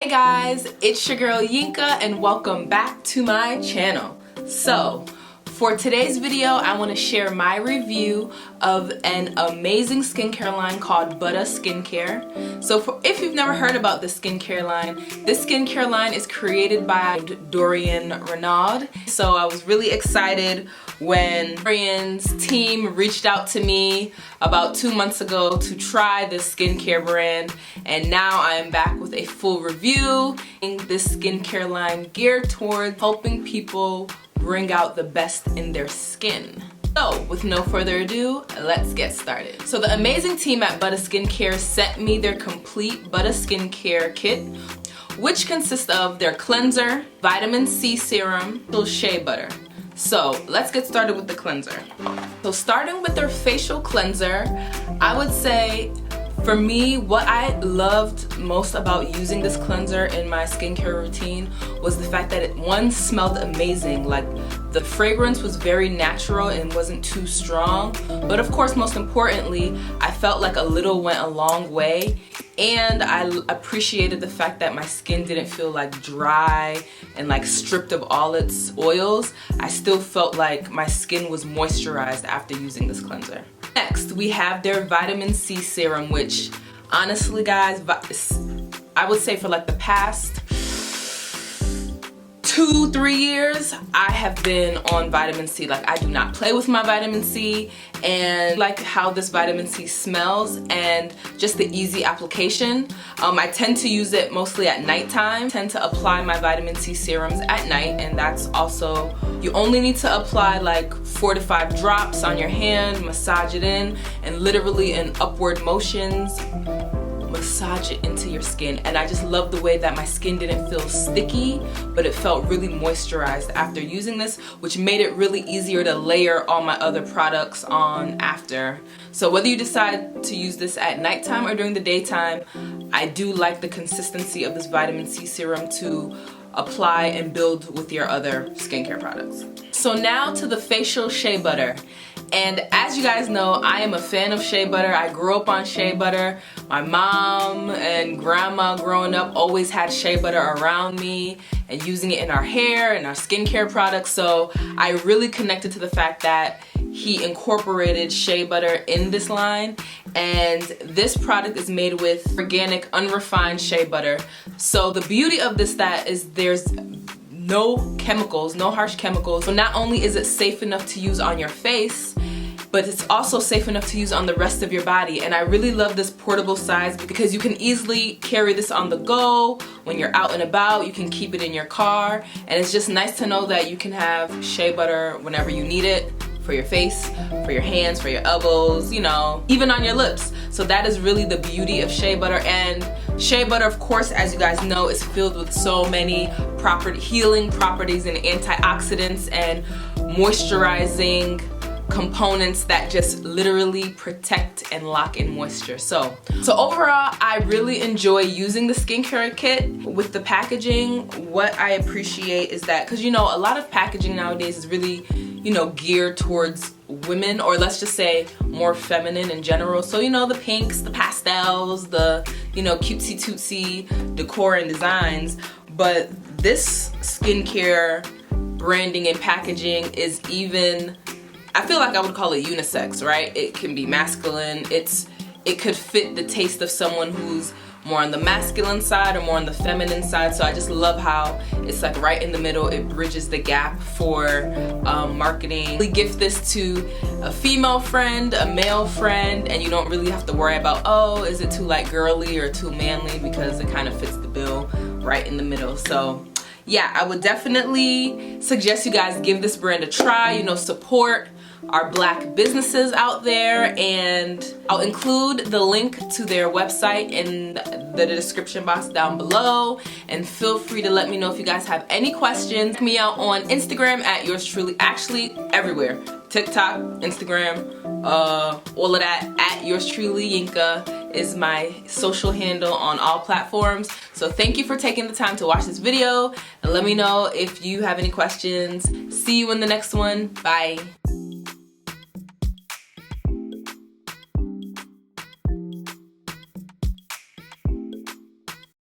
Hey guys, it's your girl Yinka and welcome back to my channel. So, for today's video, I want to share my review of an amazing skincare line called Buttah Skincare. So if you've never heard about this skincare line, this skincare line is created by Dorian Renaud. So I was really excited when Dorian's team reached out to me about 2 months ago to try this skincare brand, and now I am back with a full review in this skincare line geared towards helping people bring out the best in their skin. So, with no further ado, let's get started. So the amazing team at Buttah Skincare sent me their complete Buttah Skincare Kit, which consists of their cleanser, vitamin C serum, and Shea Butter. So let's get started with the cleanser. So starting with their facial cleanser, I would say for me, what I loved most about using this cleanser in my skincare routine was the fact that it smelled amazing. Like, the fragrance was very natural and wasn't too strong, but of course, most importantly, I felt like a little went a long way, and I appreciated the fact that my skin didn't feel like dry and like stripped of all its oils. I still felt like my skin was moisturized after using this cleanser. Next, we have their vitamin C serum, which honestly guys, I would say for like the past 2-3 years, I have been on vitamin C. Like, I do not play with my vitamin C, and like how this vitamin C smells and just the easy application. I tend to use it mostly at nighttime. I tend to apply my vitamin C serums at night, and that's also, you only need to apply like 4 to 5 drops on your hand, massage it in, and literally in upward motions, massage it into your skin. And I just love the way that my skin didn't feel sticky, but it felt really moisturized after using this, which made it really easier to layer all my other products on after. So whether you decide to use this at nighttime or during the daytime, I do like the consistency of this vitamin C serum to apply and build with your other skincare products. So now to the facial Shea Butter. And as you guys know, I am a fan of Shea Butter. I grew up on Shea Butter. My mom and grandma growing up always had Shea Butter around me and using it in our hair and our skincare products. So I really connected to the fact that he incorporated Shea Butter in this line. And this product is made with organic, unrefined Shea Butter. So the beauty of this is there's no chemicals, no harsh chemicals. So not only is it safe enough to use on your face, but it's also safe enough to use on the rest of your body. And I really love this portable size because you can easily carry this on the go when you're out and about. You can keep it in your car, and it's just nice to know that you can have Shea Butter whenever you need it, for your face, for your hands, for your elbows, you know, even on your lips. So that is really the beauty of Shea Butter. And Shea Butter, of course, as you guys know, is filled with so many healing properties and antioxidants and moisturizing components that just literally protect and lock in moisture. So overall, I really enjoy using the skincare kit. With the packaging, what I appreciate is that, because you know, a lot of packaging nowadays is really, you know, geared towards women, or let's just say more feminine in general. So, you know, the pinks, the pastels, the, you know, cutesy tootsy decor and designs. But this skincare branding and packaging is even, I feel like I would call it unisex, right? It can be masculine. It could fit the taste of someone who's more on the masculine side or more on the feminine side. So I just love how it's like right in the middle. It bridges the gap for marketing. We gift this to a female friend, a male friend, and you don't really have to worry about, oh, is it too like girly or too manly, because it kind of fits the bill right in the middle. So yeah, I would definitely suggest you guys give this brand a try, you know, support our black businesses out there, and I'll include the link to their website in the description box down below, and feel free to let me know if you guys have any questions. Check me out on Instagram at YoursTruly, actually everywhere, TikTok, Instagram, all of that, at YoursTrulyYinka is my social handle on all platforms. So thank you for taking the time to watch this video, and let me know if you have any questions. See you in the next one. Bye.